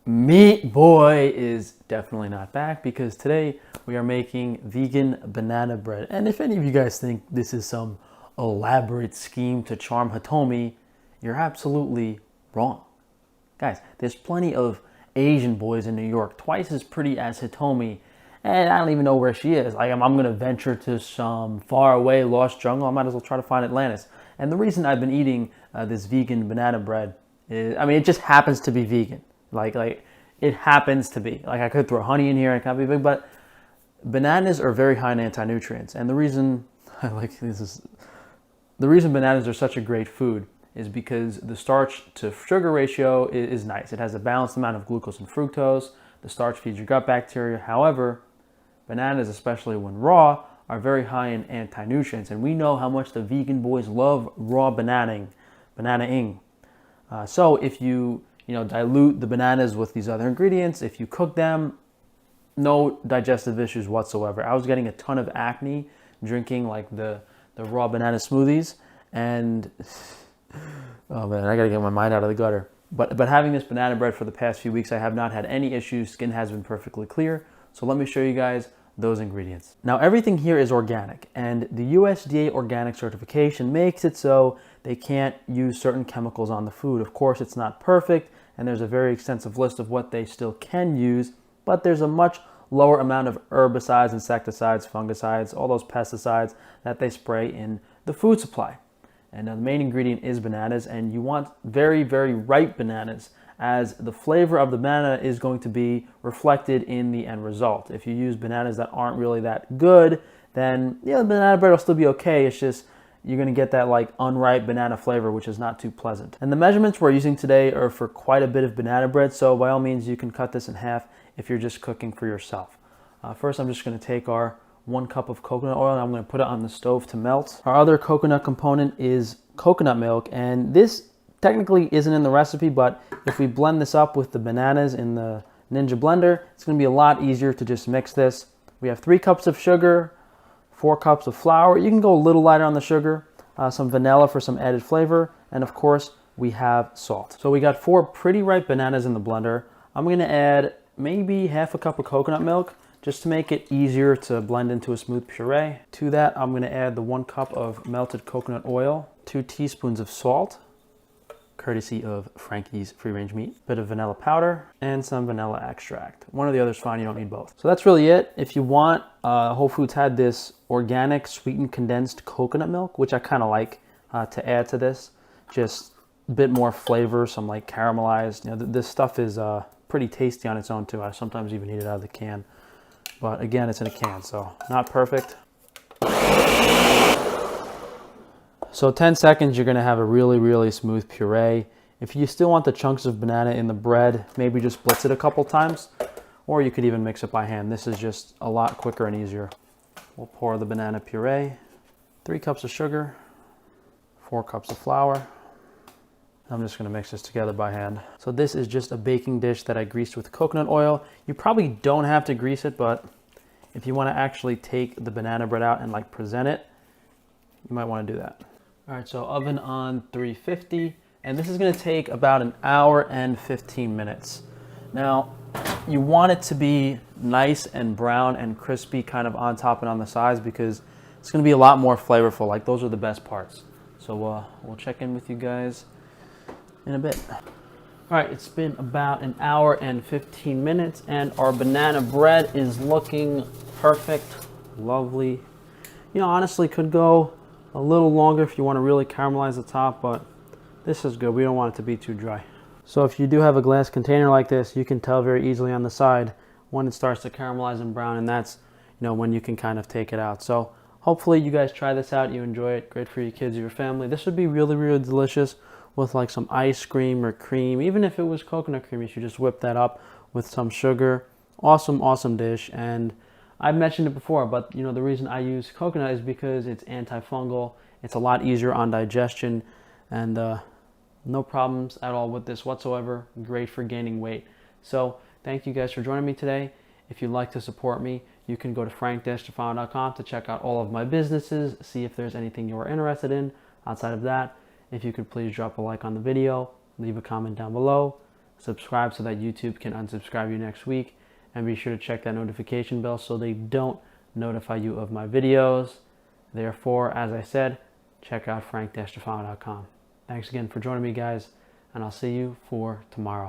Meat Boy is definitely not back because today we are making vegan banana bread. And if any of you guys think this is some elaborate scheme to charm Hitomi, you're absolutely wrong. Guys, there's plenty of Asian boys in New York, twice as pretty as Hitomi, and I don't even know where she is. Like, I'm going to venture to some faraway lost jungle. I might as well try to find Atlantis. And the reason I've been eating this vegan banana bread is, I mean, it just happens to be vegan. Like it happens to be. Like, I could throw honey in here and it can't be big, but bananas are very high in anti-nutrients. And the reason the reason bananas are such a great food is because the starch to sugar ratio is nice. It has a balanced amount of glucose and fructose. The starch feeds your gut bacteria. However, bananas, especially when raw, are very high in anti-nutrients. And we know how much the vegan boys love raw banana-ing. So if you dilute the bananas with these other ingredients, if you cook them, no digestive issues whatsoever. I was getting a ton of acne drinking like the raw banana smoothies, and oh man, I gotta get my mind out of the gutter. But having this banana bread for the past few weeks, I have not had any issues. Skin has been perfectly clear. So let me show you guys those ingredients. Now, everything here is organic, and the USDA organic certification makes it so they can't use certain chemicals on the food. Of course, it's not perfect, and there's a very extensive list of what they still can use, but there's a much lower amount of herbicides, insecticides, fungicides, all those pesticides that they spray in the food supply. And the main ingredient is bananas, and you want very, very ripe bananas, as the flavor of the banana is going to be reflected in the end result. If you use bananas that aren't really that good, then the banana bread will still be okay. It's just you're going to get that like unripe banana flavor, which is not too pleasant. And the measurements we're using today are for quite a bit of banana bread, so by all means you can cut this in half if you're just cooking for yourself. First, I'm just going to take our 1 cup of coconut oil and I'm going to put it on the stove to melt. Our other coconut component is coconut milk, and this technically isn't in the recipe, but if we blend this up with the bananas in the Ninja blender, it's going to be a lot easier to just mix this. We have 3 cups of sugar, 4 cups of flour. You can go a little lighter on the sugar, some vanilla for some added flavor, and of course we have salt. So we got 4 pretty ripe bananas in the blender. I'm going to add maybe half a cup of coconut milk just to make it easier to blend into a smooth puree. To that, I'm going to add the 1 cup of melted coconut oil, 2 teaspoons of salt, courtesy of Frankie's free range meat, a bit of vanilla powder, and some vanilla extract. One or the other's fine, you don't need both. So that's really it. If you want, Whole Foods had this organic sweetened condensed coconut milk, which I kind of like to add to this. Just a bit more flavor, some like caramelized. This stuff is pretty tasty on its own too. I sometimes even eat it out of the can. But again, it's in a can, so not perfect. So 10 seconds, you're going to have a really, really smooth puree. If you still want the chunks of banana in the bread, maybe just blitz it a couple times, or you could even mix it by hand. This is just a lot quicker and easier. We'll pour the banana puree, 3 cups of sugar, 4 cups of flour. I'm just going to mix this together by hand. So this is just a baking dish that I greased with coconut oil. You probably don't have to grease it, but if you want to actually take the banana bread out and like present it, you might want to do that. All right, so oven on 350, and this is going to take about 1 hour and 15 minutes. Now, you want it to be nice and brown and crispy kind of on top and on the sides because it's going to be a lot more flavorful. Like, those are the best parts. So we'll check in with you guys in a bit. All right, it's been about 1 hour and 15 minutes, and our banana bread is looking perfect, lovely. Honestly, could go a little longer if you want to really caramelize the top, but this is good. We don't want it to be too dry. So if you do have a glass container like this, you can tell very easily on the side when it starts to caramelize and brown, and that's when you can kind of take it out. So hopefully you guys try this out, you enjoy it. Great for your kids or your family. This would be really, really delicious with like some ice cream or cream. Even if it was coconut cream, you should just whip that up with some sugar. Awesome, awesome dish. And I've mentioned it before, but the reason I use coconut is because it's antifungal. It's a lot easier on digestion, and no problems at all with this whatsoever. Great for gaining weight. So thank you guys for joining me today. If you'd like to support me, you can go to frank-tufano.com to check out all of my businesses, see if there's anything you're interested in. Outside of that, if you could please drop a like on the video, leave a comment down below, subscribe so that YouTube can unsubscribe you next week, and be sure to check that notification bell so they don't notify you of my videos. Therefore, as I said, check out frank-tufano.com. Thanks again for joining me, guys, and I'll see you for tomorrow.